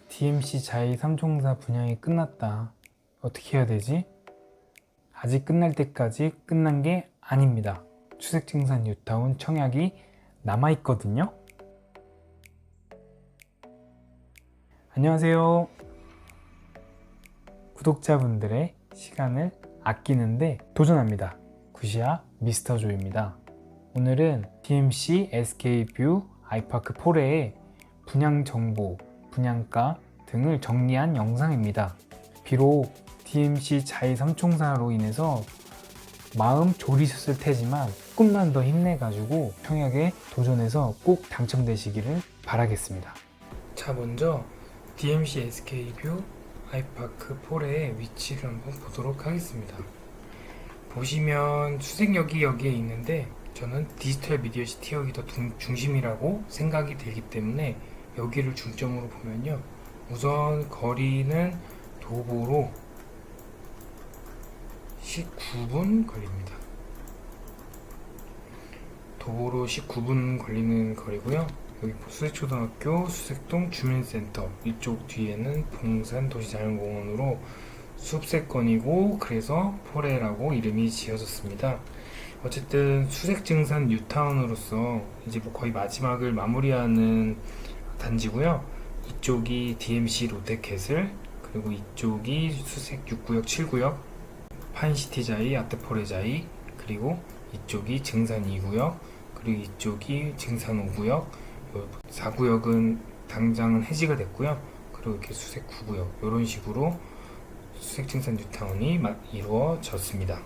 DMC 자이 3총사 분양이 끝났다. 어떻게 해야 되지? 아직 끝날 때까지 끝난 게 아닙니다. 추색증산 뉴타운 청약이 남아있거든요. 안녕하세요. 구독자분들의 시간을 아끼는데 도전합니다. 구시아 미스터 조입니다. 오늘은 DMC SK뷰 아이파크 4레의 분양 정보, 분양가 등을 정리한 영상입니다. 비록 DMC 자이 3총사로 인해서 마음 졸이셨을 테지만 조금만 더 힘내가지고 청약에 도전해서 꼭 당첨되시기를 바라겠습니다. 자, 먼저 DMC SK뷰 아이파크 4레의 위치를 한번 보도록 하겠습니다. 보시면 수색역이 여기에 있는데 저는 디지털 미디어 시티역이 더 중심이라고 생각이 들기 때문에 여기를 중점으로 보면요, 우선 거리는 도보로 19분 걸립니다. 도보로 19분 걸리는 거리고요. 여기 수색초등학교, 수색동 주민센터, 이쪽 뒤에는 봉산 도시자연공원으로 숲세권이고, 그래서 4레라고 이름이 지어졌습니다. 어쨌든 수색증산 뉴타운으로서 이제 거의 마지막을 마무리하는 단지고요. 이쪽이 DMC 롯데캐슬, 그리고 이쪽이 수색 6구역, 7구역, 판시티자이, 아트포레자이, 그리고 이쪽이 증산 2구역, 그리고 이쪽이 증산 5구역, 4구역은 당장은 해지가 됐고요. 그리고 이렇게 수색 9구역, 이런 식으로 수색증산 뉴타운이 이루어졌습니다.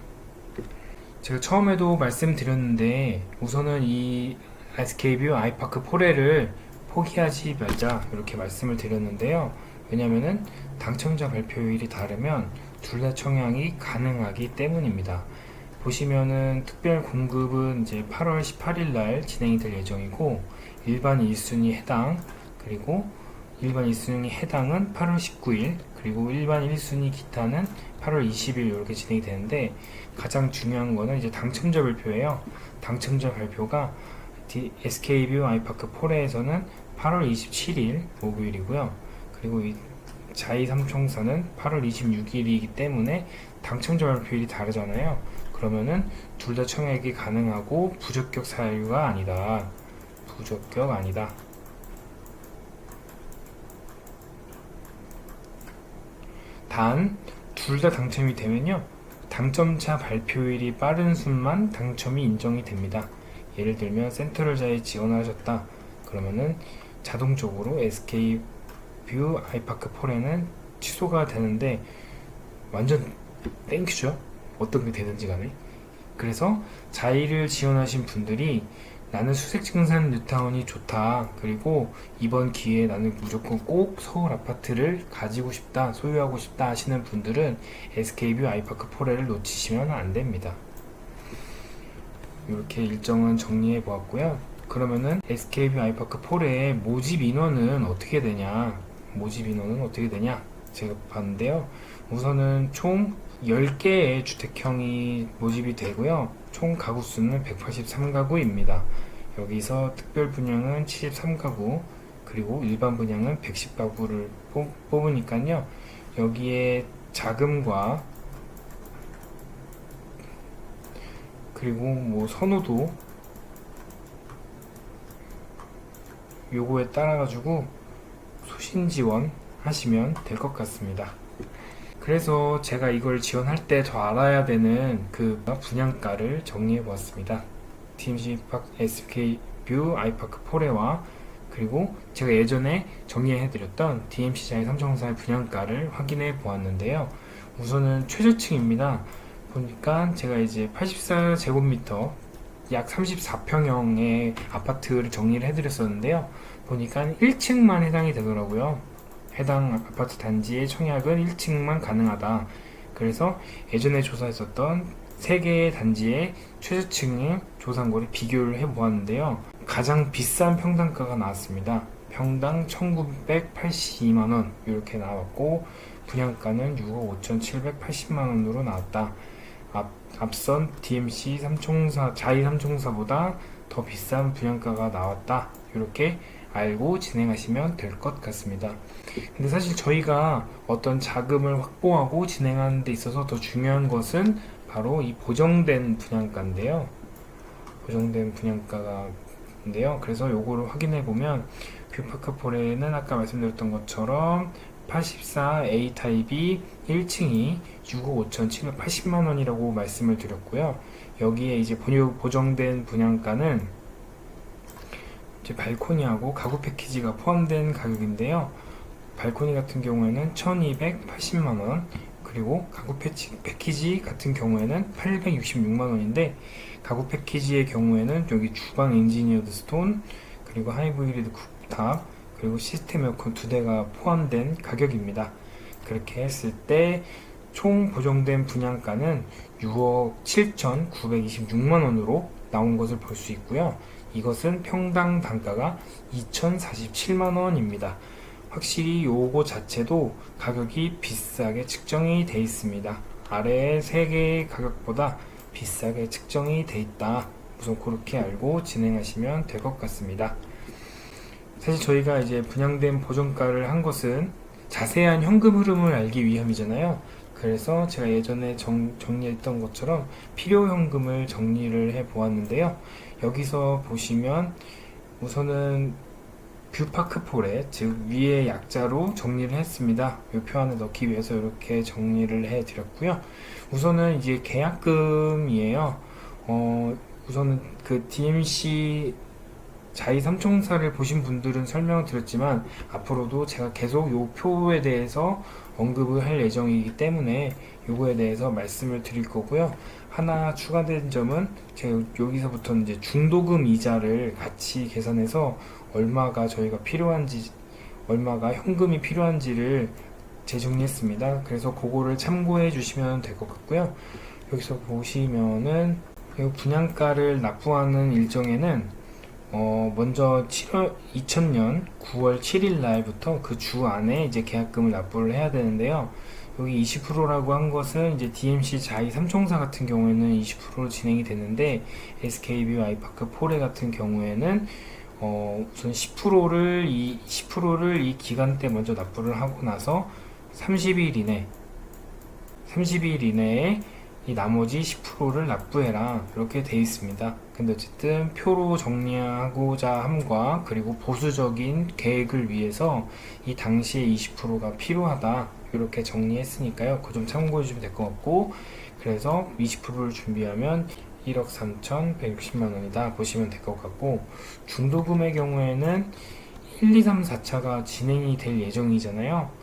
제가 처음에도 말씀드렸는데 우선은 이 SK뷰 아이파크 4레를 포기하지 말자 이렇게 말씀을 드렸는데요. 왜냐면은 당첨자 발표일이 다르면 둘 다 청약이 가능하기 때문입니다. 보시면은 특별 공급은 이제 8월 18일 날 진행이 될 예정이고, 일반 1순위 해당, 그리고 일반 1순위 해당은 8월 19일, 그리고 일반 1순위 기타는 8월 20일 이렇게 진행이 되는데, 가장 중요한 거는 이제 당첨자 발표예요. 당첨자 발표가 SK뷰 아이파크 4레에서는 8월 27일 목요일이고요. 그리고 이 자이 3총사는 8월 26일이기 때문에 당첨자 발표일이 다르잖아요. 그러면은 둘 다 청약이 가능하고 부적격 사유가 아니다. 부적격 아니다. 단, 둘 다 당첨이 되면요, 당첨자 발표일이 빠른 순만 당첨이 인정이 됩니다. 예를 들면 센트럴자에 지원하셨다 그러면은 자동적으로 SK뷰 아이파크 4레는 취소가 되는데 완전 땡큐죠. 어떤 게 되든지 간에. 그래서 자이를 지원하신 분들이 나는 수색증산 뉴타운이 좋다, 그리고 이번 기회에 나는 무조건 꼭 서울 아파트를 가지고 싶다, 소유하고 싶다 하시는 분들은 SK뷰 아이파크 4레를 놓치시면 안 됩니다. 이렇게 일정은 정리해 보았고요. 그러면은 SK뷰 아이파크 4레의 모집 인원은 어떻게 되냐? 제가 봤는데요. 우선은 총 10개의 주택형이 모집이 되고요. 총 가구 수는 183가구입니다. 여기서 특별 분양은 73가구, 그리고 일반 분양은 110가구를 뽑으니까요. 여기에 자금과 그리고 뭐 선호도 요거에 따라 가지고 소신 지원 하시면 될 것 같습니다. 그래서 제가 이걸 지원할 때 더 알아야 되는 그 분양가를 정리해 보았습니다. DMC SK뷰 아이파크 4레와 그리고 제가 예전에 정리해 드렸던 DMC 자이 3총사의 분양가를 확인해 보았는데요. 우선은 최저층입니다. 보니까 제가 이제 84제곱미터 약 34평형의 아파트를 정리를 해드렸었는데요. 보니까 1층만 해당이 되더라고요. 해당 아파트 단지의 청약은 1층만 가능하다. 그래서 예전에 조사했었던 3개의 단지의 최저층의 조사한거를 비교를 해보았는데요. 가장 비싼 평당가가 나왔습니다. 평당 1982만원 이렇게 나왔고, 분양가는 6억 5,780만원으로 나왔다. 앞선 DMC 3총사, 자이 3총사보다 더 비싼 분양가가 나왔다. 이렇게 알고 진행하시면 될 것 같습니다. 근데 사실 저희가 어떤 자금을 확보하고 진행하는 데 있어서 더 중요한 것은 바로 이 보정된 분양가인데요. 보정된 분양가인데요. 그래서 요거를 확인해 보면 뷰파크포레는 아까 말씀드렸던 것처럼 84 A타입이 1층이 6억 5,780만 원이라고 말씀을 드렸고요. 여기에 이제 보정된 분양가는 이제 발코니하고 가구 패키지가 포함된 가격인데요. 발코니 같은 경우에는 1280만 원, 그리고 가구 패키지 같은 경우에는 866만 원인데, 가구 패키지의 경우에는 여기 주방 엔지니어드 스톤, 그리고 하이브리드 쿡탑, 그리고 시스템 에어컨 2대가 포함된 가격입니다. 그렇게 했을 때 총 보정된 분양가는 6억 7,926만 원으로 나온 것을 볼 수 있고요. 이것은 평당 단가가 2,047만 원입니다. 확실히 요거 자체도 가격이 비싸게 측정이 돼 있습니다. 아래의 3개의 가격보다 비싸게 측정이 돼 있다. 우선 그렇게 알고 진행하시면 될 것 같습니다. 사실 저희가 이제 분양된 보정가를 한 것은 자세한 현금 흐름을 알기 위함이잖아요. 그래서 제가 예전에 정리했던 것처럼 필요 현금을 정리를 해 보았는데요. 여기서 보시면 우선은 뷰파크포레, 즉 위의 약자로 정리를 했습니다. 이 표 안에 넣기 위해서 이렇게 정리를 해 드렸고요. 우선은 이제 계약금이에요. 우선은 그 DMC 자이 삼총사를 보신 분들은 설명을 드렸지만, 앞으로도 제가 계속 이 표에 대해서 언급을 할 예정이기 때문에 요거에 대해서 말씀을 드릴 거고요. 하나 추가된 점은 제가 여기서부터 이제 중도금 이자를 같이 계산해서 얼마가 저희가 필요한지, 얼마가 현금이 필요한지를 재정리했습니다. 그래서 그거를 참고해 주시면 될 것 같고요. 여기서 보시면은 분양가를 납부하는 일정에는 먼저 2000년 9월 7일 날부터 그 주 안에 이제 계약금을 납부를 해야 되는데요. 여기 20%라고 한 것은 이제 DMC 자이 삼총사 같은 경우에는 20%로 진행이 되는데, SK뷰 아이파크 포레 같은 경우에는 우선 10%를 이 기간대 먼저 납부를 하고 나서 30일 이내에 이 나머지 10%를 납부해라, 이렇게 돼 있습니다. 근데 어쨌든 표로 정리하고자 함과 그리고 보수적인 계획을 위해서 이 당시에 20%가 필요하다, 이렇게 정리했으니까요. 그 좀 참고해 주시면 될 것 같고, 그래서 20%를 준비하면 1억 3,160만 원이다 보시면 될 것 같고, 중도금의 경우에는 1, 2, 3, 4차가 진행이 될 예정이잖아요.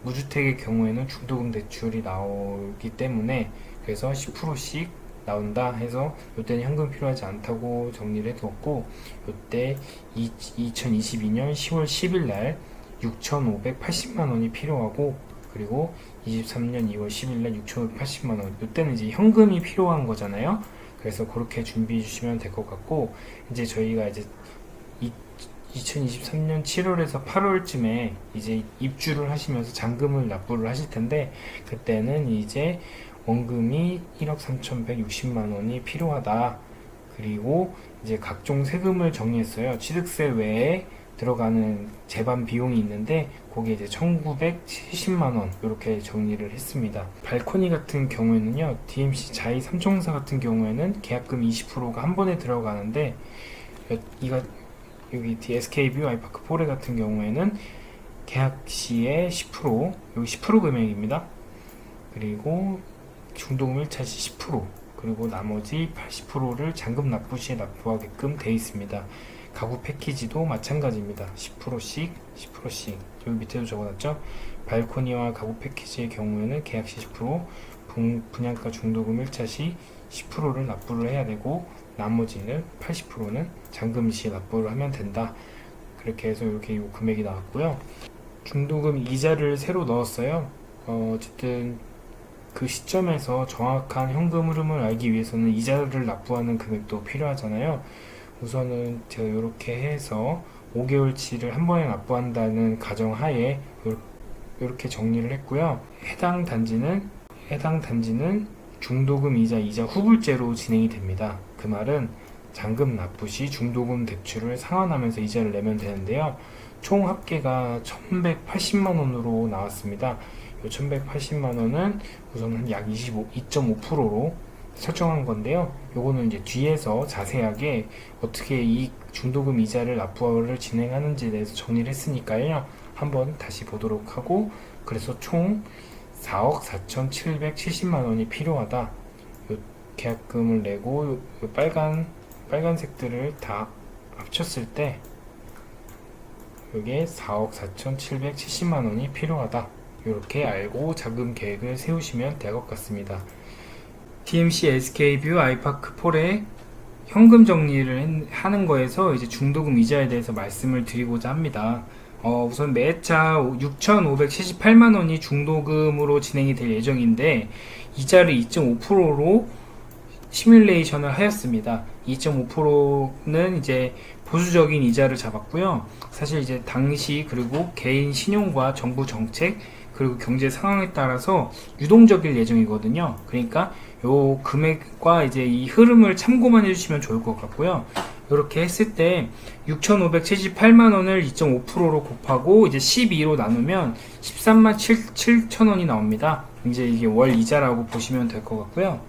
무주택의 경우에는 중도금 대출이 나오기 때문에, 그래서 10%씩 나온다 해서 이때는 현금 필요하지 않다고 정리를 해두었고, 이때 2022년 10월 10일 날 6,580만 원이 필요하고, 그리고 23년 2월 10일 날 6,580만 원, 이때는 이제 현금이 필요한 거잖아요. 그래서 그렇게 준비해 주시면 될 것 같고, 이제 저희가 이제 2023년 7월에서 8월쯤에 이제 입주를 하시면서 잔금을 납부를 하실 텐데, 그때는 이제 원금이 1억 3,160만 원이 필요하다. 그리고 이제 각종 세금을 정리했어요. 취득세 외에 들어가는 재반 비용이 있는데, 거기에 이제 1,970만 원 이렇게 정리를 했습니다. 발코니 같은 경우에는요, DMC 자이 삼총사 같은 경우에는 계약금 20%가 한 번에 들어가는데, 여기 SK뷰 아이파크 포레 같은 경우에는 계약 시에 10%, 여기 10% 금액입니다. 그리고 중도금 1차 시 10%, 그리고 나머지 80%를 잔금 납부 시에 납부하게끔 되어 있습니다. 가구 패키지도 마찬가지입니다. 10%씩 여기 밑에도 적어놨죠. 발코니와 가구 패키지의 경우에는 계약 시 10%, 분양가 중도금 1차 시 10%를 납부를 해야 되고, 나머지는 80%는 잔금 시에 납부를 하면 된다. 그렇게 해서 이렇게 요 금액이 나왔고요. 중도금 이자를 새로 넣었어요. 어쨌든 그 시점에서 정확한 현금 흐름을 알기 위해서는 이자를 납부하는 금액도 필요하잖아요. 우선은 제가 이렇게 해서 5개월치를 한 번에 납부한다는 가정하에 이렇게 정리를 했고요. 해당 단지는 중도금 이자 후불제로 진행이 됩니다. 그 말은 잔금 납부 시 중도금 대출을 상환하면서 이자를 내면 되는데요. 총 합계가 1180만 원으로 나왔습니다. 이 1180만 원은 우선 약 2.5%로 설정한 건데요. 요거는 이제 뒤에서 자세하게 어떻게 이 중도금 이자를 납부를 진행하는지에 대해서 정리를 했으니까요. 한번 다시 보도록 하고, 그래서 총 4억 4,770만 원이 필요하다. 요 계약금을 내고 요 빨간색들을 다 합쳤을 때 이게 4억 4,770만 원이 필요하다. 이렇게 알고 자금 계획을 세우시면 될 것 같습니다. TMC SK뷰 아이파크4의 현금 정리를 하는 거에서 이제 중도금 이자에 대해서 말씀을 드리고자 합니다. 우선 매차 6,578만 원이 중도금으로 진행이 될 예정인데, 이자를 2.5%로 시뮬레이션을 하였습니다. 2.5%는 이제 보수적인 이자를 잡았고요. 사실 이제 당시 그리고 개인 신용과 정부 정책 그리고 경제 상황에 따라서 유동적일 예정이거든요. 그러니까 요 금액과 이제 이 흐름을 참고만 해주시면 좋을 것 같고요. 이렇게 했을 때 6,578만 원을 2.5%로 곱하고 이제 12로 나누면 13만 7천 원이 나옵니다. 이제 이게 월 이자라고 보시면 될 것 같고요.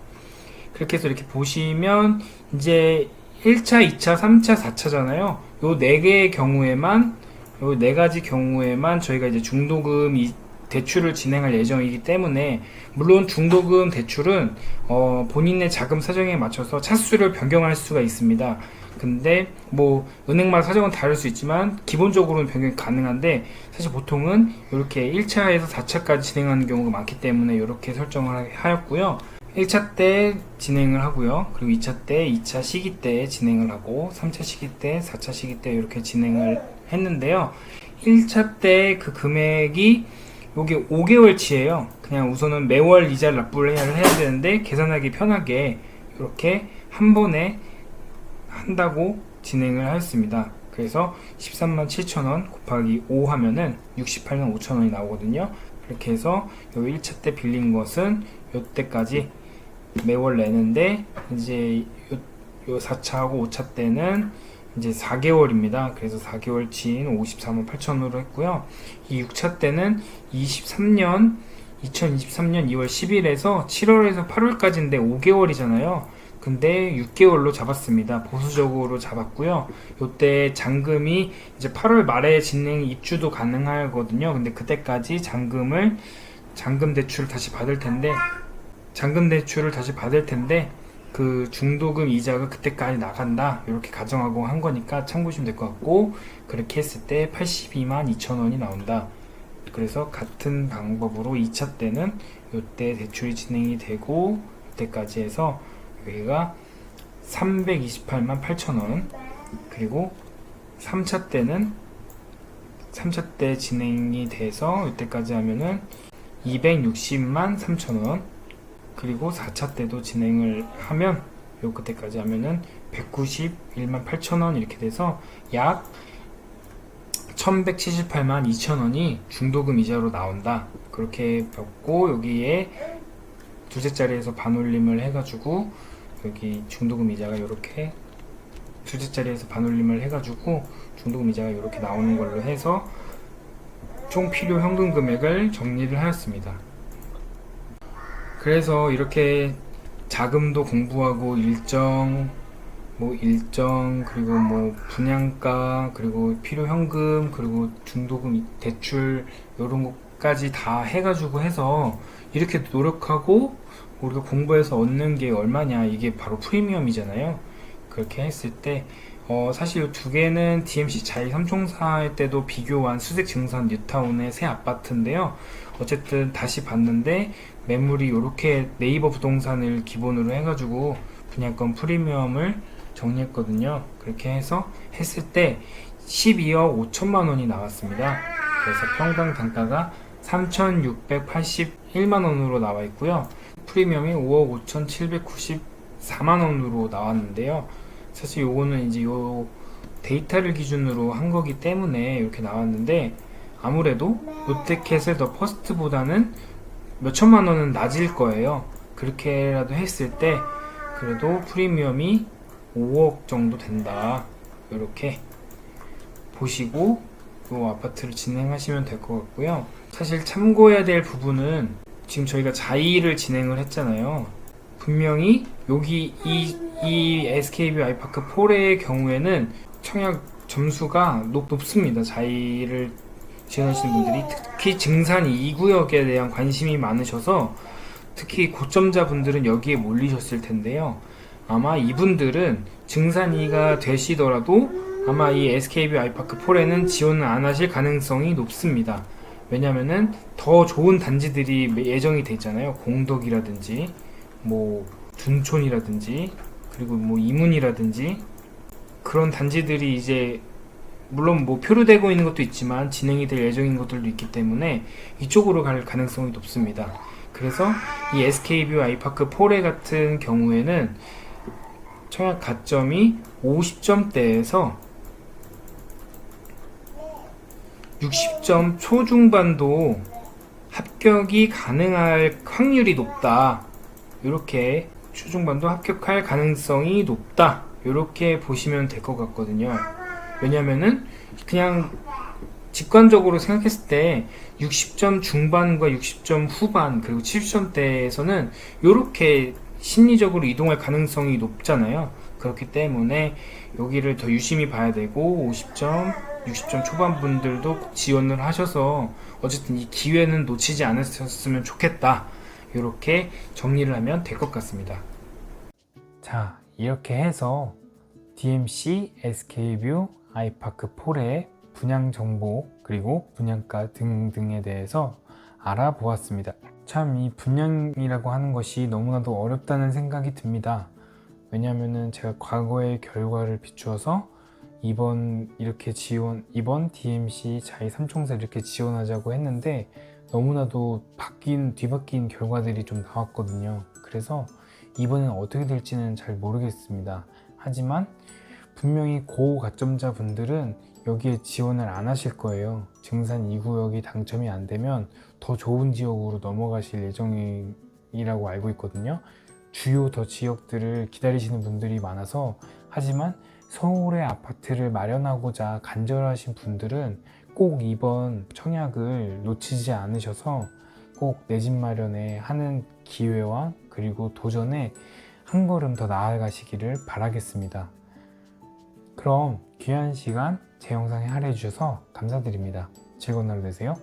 그렇게 해서 이렇게 보시면 이제 1차, 2차, 3차, 4차잖아요. 요 4개의 경우에만, 요 4가지 경우에만 저희가 이제 중도금 대출을 진행할 예정이기 때문에, 물론 중도금 대출은 본인의 자금 사정에 맞춰서 차수를 변경할 수가 있습니다. 근데 뭐 은행마다 사정은 다를 수 있지만 기본적으로는 변경이 가능한데, 사실 보통은 이렇게 1차에서 4차까지 진행하는 경우가 많기 때문에 이렇게 설정을 하였고요. 1차 때 진행을 하고요. 그리고 2차 때, 2차 시기 때 진행을 하고, 3차 시기 때, 4차 시기 때 이렇게 진행을 했는데요. 1차 때 그 금액이 요게 5개월치예요. 그냥 우선은 매월 이자를 납부를 해야 되는데, 계산하기 편하게 이렇게 한 번에 한다고 진행을 하였습니다. 그래서 13만 7천원 곱하기 5 하면은 68만 5천원이 나오거든요. 그렇게 해서 요 1차 때 빌린 것은 요때까지 매월 내는데, 이제 요 4차하고 5차 때는 이제 4개월입니다. 그래서 4개월치인 54만 8천원으로 했고요. 이 6차 때는 2023년 2월 10일에서 7월에서 8월까지인데 5개월이잖아요. 근데 6개월로 잡았습니다. 보수적으로 잡았고요. 요때 잔금이 이제 8월 말에 진행 입주도 가능하거든요. 근데 그때까지 잔금 대출을 다시 받을 텐데, 그 중도금 이자가 그때까지 나간다, 이렇게 가정하고 한 거니까 참고하시면 될 것 같고, 그렇게 했을 때 82만 2천원이 나온다. 그래서 같은 방법으로 2차 때는 요때 대출이 진행이 되고, 이때까지 해서 여기가 328만 8천원, 그리고 3차 때 진행이 돼서 이때까지 하면은 260만 3천원, 그리고 4차 때도 진행을 하면 요 그때까지 하면은 191만 8천원 이렇게 돼서 약 1178만 2천원이 중도금 이자로 나온다. 그렇게 받고, 여기에 둘째 자리에서 반올림을 해가지고 여기 중도금 이자가 이렇게 둘째 자리에서 반올림을 해가지고 중도금 이자가 이렇게 나오는 걸로 해서 총 필요 현금 금액을 정리를 하였습니다. 그래서 이렇게 자금도 공부하고 일정 그리고 뭐 분양가, 그리고 필요 현금, 그리고 중도금 대출, 이런 것까지 다 해가지고 해서 이렇게 노력하고 우리가 공부해서 얻는 게 얼마냐, 이게 바로 프리미엄이잖아요. 그렇게 했을 때 사실 이 두 개는 DMC 자이 3총사 때도 비교한 수색 증산 뉴타운의 새 아파트인데요. 어쨌든 다시 봤는데 매물이 이렇게 네이버 부동산을 기본으로 해가지고 분양권 프리미엄을 정리했거든요. 그렇게 해서 했을 때 12억 5천만 원이 나왔습니다. 그래서 평당 단가가 3,681만 원으로 나와 있고요. 프리미엄이 5억 5,794만 원으로 나왔는데요. 사실 요거는 이제 요 데이터를 기준으로 한 거기 때문에 이렇게 나왔는데, 아무래도 롯데캐슬 더 퍼스트보다는 몇 천만 원은 낮을 거예요. 그렇게라도 했을 때 그래도 프리미엄이 5억 정도 된다. 이렇게 보시고 이 아파트를 진행하시면 될 것 같고요. 사실 참고해야 될 부분은 지금 저희가 자이를 진행을 했잖아요. 분명히 여기 이 SK뷰 아이파크 4의 경우에는 청약 점수가 높습니다. 자이를 지원하시는 분들이 특히 증산 2구역에 대한 관심이 많으셔서 특히 고점자 분들은 여기에 몰리셨을 텐데요. 아마 이분들은 증산 2가 되시더라도 아마 이 SK뷰 아이파크 4에는 지원을 안 하실 가능성이 높습니다. 왜냐면은 더 좋은 단지들이 예정이 돼 있잖아요. 공덕이라든지 뭐 둔촌이라든지 그리고 뭐 이문이라든지 그런 단지들이 이제 물론 뭐 표류되고 있는 것도 있지만 진행이 될 예정인 것들도 있기 때문에 이쪽으로 갈 가능성이 높습니다. 그래서 이 SK뷰 아이파크 4레 같은 경우에는 청약 가점이 50점대에서 60점 초중반도 합격이 가능할 확률이 높다. 이렇게 초중반도 합격할 가능성이 높다. 이렇게 보시면 될 것 같거든요. 왜냐면은 그냥 직관적으로 생각했을 때 60점 중반과 60점 후반 그리고 70점대에서는 이렇게 심리적으로 이동할 가능성이 높잖아요. 그렇기 때문에 여기를 더 유심히 봐야 되고 50점, 60점 초반 분들도 꼭 지원을 하셔서 어쨌든 이 기회는 놓치지 않으셨으면 좋겠다. 이렇게 정리를 하면 될 것 같습니다. 자, 이렇게 해서 DMC, SK뷰, 아이파크 4의 분양 정보 그리고 분양가 등등에 대해서 알아보았습니다. 참 이 분양이라고 하는 것이 너무나도 어렵다는 생각이 듭니다. 왜냐하면은 제가 과거의 결과를 비추어서 이번 이번 DMC 자이 3총사 이렇게 지원하자고 했는데 너무나도 뒤바뀐 결과들이 좀 나왔거든요. 그래서 이번엔 어떻게 될지는 잘 모르겠습니다. 하지만 분명히 고가점자 분들은 여기에 지원을 안 하실 거예요. 증산 2구역이 당첨이 안 되면 더 좋은 지역으로 넘어가실 예정이라고 알고 있거든요. 주요 더 지역들을 기다리시는 분들이 많아서 하지만 서울에 아파트를 마련하고자 간절하신 분들은 꼭 이번 청약을 놓치지 않으셔서 꼭 내 집 마련에 하는 기회와 그리고 도전에 한 걸음 더 나아가시기를 바라겠습니다. 그럼 귀한 시간 제 영상에 할애해 주셔서 감사드립니다. 즐거운 하루 되세요.